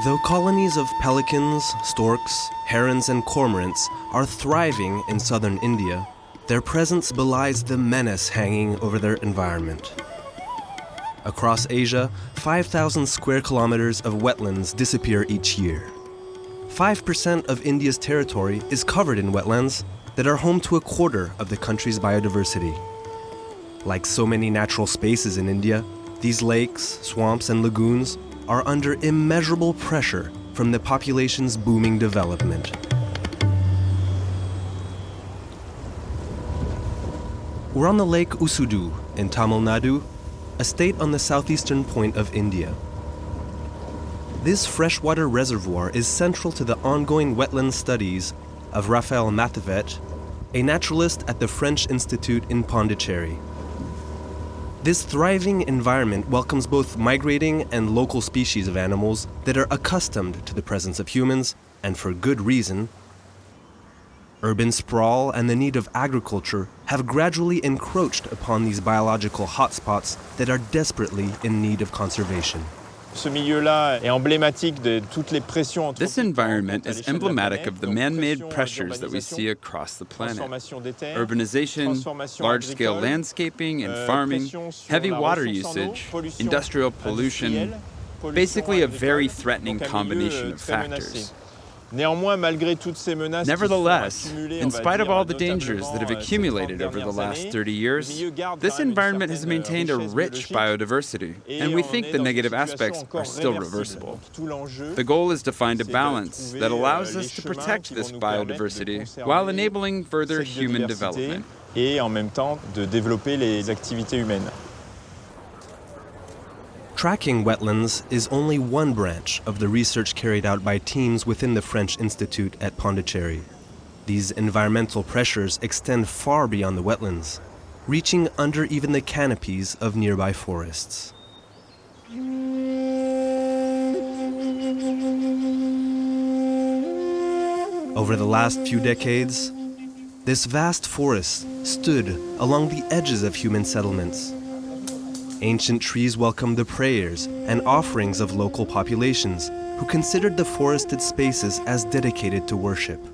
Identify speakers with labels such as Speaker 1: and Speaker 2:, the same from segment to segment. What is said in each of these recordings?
Speaker 1: Though colonies of pelicans, storks, herons, and cormorants are thriving in southern India, their presence belies the menace hanging over their environment. Across Asia, 5,000 square kilometers of wetlands disappear each year. 5% of India's territory is covered in wetlands that are home to a quarter of the country's biodiversity. Like so many natural spaces in India, these lakes, swamps, and lagoons are under immeasurable pressure from the population's booming development. We're on the Lake Usudu in Tamil Nadu, a state on the southeastern point of India. This freshwater reservoir is central to the ongoing wetland studies of Raphael Mathivet, a naturalist at the French Institute in Pondicherry. This thriving environment welcomes both migrating and local species of animals that are accustomed to the presence of humans, and for good reason. Urban sprawl and the need of agriculture have gradually encroached upon these biological hotspots that are desperately in need of conservation.
Speaker 2: This environment is emblematic of the man-made pressures that we see across the planet. Urbanization, large-scale landscaping and farming, heavy water usage, industrial pollution, basically a very threatening combination of factors. Nevertheless, in spite of all the dangers that have accumulated over the last 30 years, this environment has maintained a rich biodiversity, and we think the negative aspects are still reversible. The goal is to find a balance that allows us to protect this biodiversity while enabling further human development.
Speaker 1: Tracking wetlands is only one branch of the research carried out by teams within the French Institute at Pondicherry. These environmental pressures extend far beyond the wetlands, reaching under even the canopies of nearby forests. Over the last few decades, this vast forest stood along the edges of human settlements. Ancient trees welcomed the prayers and offerings of local populations who considered the forested spaces as dedicated to worship.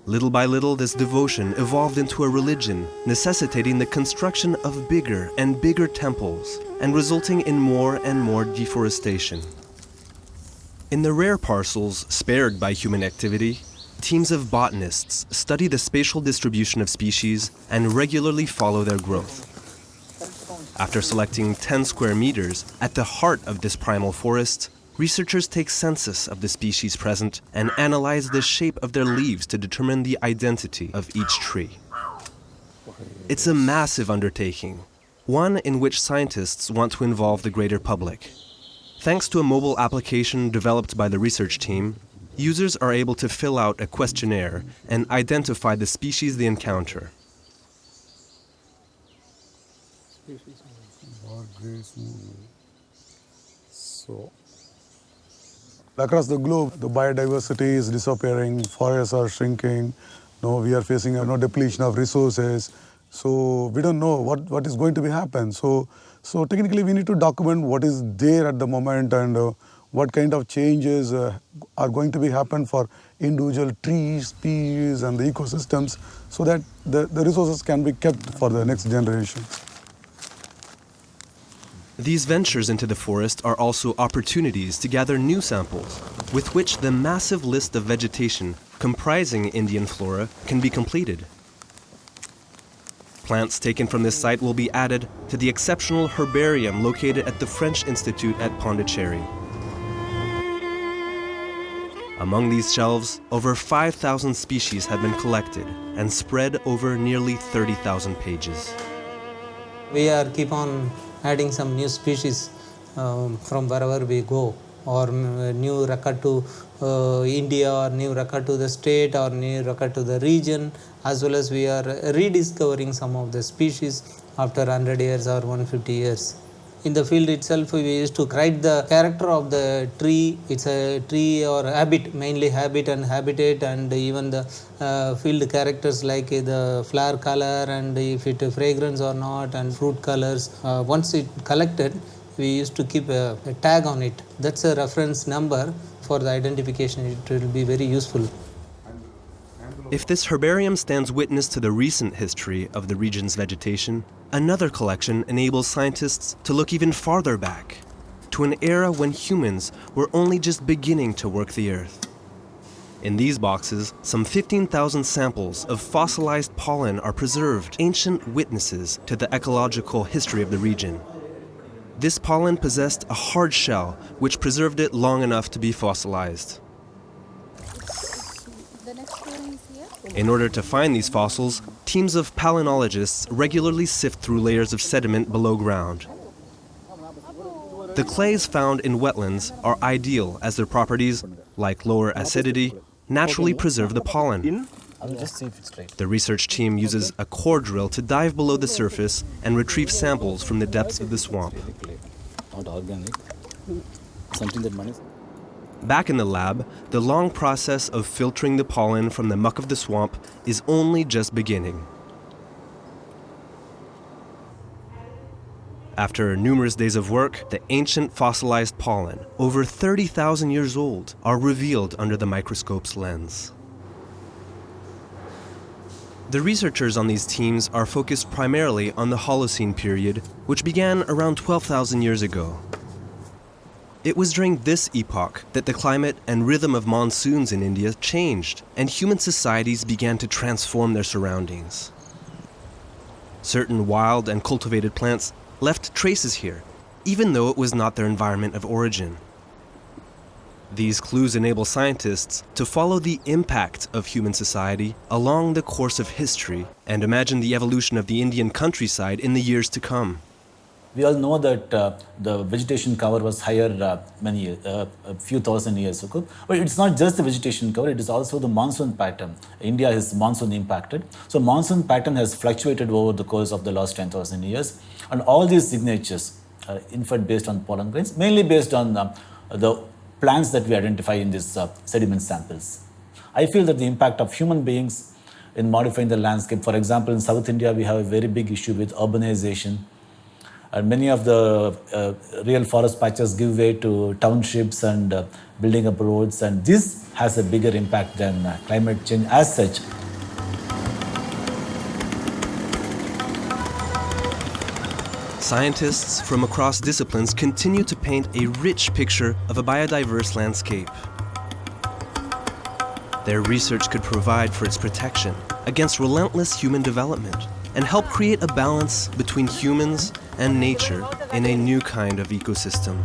Speaker 1: Little by little, this devotion evolved into a religion, necessitating the construction of bigger and bigger temples and resulting in more and more deforestation. In the rare parcels spared by human activity, teams of botanists study the spatial distribution of species and regularly follow their growth. After selecting 10 square meters at the heart of this primal forest, researchers take census of the species present and analyze the shape of their leaves to determine the identity of each tree. It's a massive undertaking, one in which scientists want to involve the greater public. Thanks to a mobile application developed by the research team, users are able to fill out a questionnaire and identify the species they encounter.
Speaker 3: So, across the globe, the biodiversity is disappearing, forests are shrinking, we are facing a depletion of resources. So we don't know what is going to be happen. So technically we need to document what is there at the moment and what kind of changes are going to be happen for individual trees, species and the ecosystems so that the resources can be kept for the next generations.
Speaker 1: These ventures into the forest are also opportunities to gather new samples, with which the massive list of vegetation comprising Indian flora can be completed. Plants taken from this site will be added to the exceptional herbarium located at the French Institute at Pondicherry. Among these shelves, over 5,000 species have been collected and spread over nearly 30,000 pages.
Speaker 4: We keep on adding some new species from wherever we go, or new record to India, or new record to the state, or new record to the region, as well as we are rediscovering some of the species after 100 years or 150 years. In the field itself, we used to write the character of the tree. It's a tree or habit, mainly habit and habitat, and even the field characters like the flower color and if it fragrance or not, and fruit colors. Once it collected, we used to keep a tag on it. That's a reference number for the identification. It will be very useful.
Speaker 1: If this herbarium stands witness to the recent history of the region's vegetation, another collection enables scientists to look even farther back, to an era when humans were only just beginning to work the earth. In these boxes, some 15,000 samples of fossilized pollen are preserved, ancient witnesses to the ecological history of the region. This pollen possessed a hard shell, which preserved it long enough to be fossilized. In order to find these fossils, teams of palynologists regularly sift through layers of sediment below ground. The clays found in wetlands are ideal as their properties, like lower acidity, naturally preserve the pollen. The research team uses a core drill to dive below the surface and retrieve samples from the depths of the swamp. Back in the lab, the long process of filtering the pollen from the muck of the swamp is only just beginning. After numerous days of work, the ancient fossilized pollen, over 30,000 years old, are revealed under the microscope's lens. The researchers on these teams are focused primarily on the Holocene period, which began around 12,000 years ago. It was during this epoch that the climate and rhythm of monsoons in India changed, and human societies began to transform their surroundings. Certain wild and cultivated plants left traces here, even though it was not their environment of origin. These clues enable scientists to follow the impact of human society along the course of history and imagine the evolution of the Indian countryside in the years to come.
Speaker 5: We all know that the vegetation cover was higher a few thousand years ago. But it's not just the vegetation cover, it is also the monsoon pattern. India is monsoon impacted. So monsoon pattern has fluctuated over the course of the last 10,000 years. And all these signatures are inferred based on pollen grains, mainly based on the plants that we identify in these sediment samples. I feel that the impact of human beings in modifying the landscape, for example, in South India, we have a very big issue with urbanization. And many of the real forest patches give way to townships and building up roads, and this has a bigger impact than climate change as such.
Speaker 1: Scientists from across disciplines continue to paint a rich picture of a biodiverse landscape. Their research could provide for its protection against relentless human development and help create a balance between humans and nature in a new kind of ecosystem.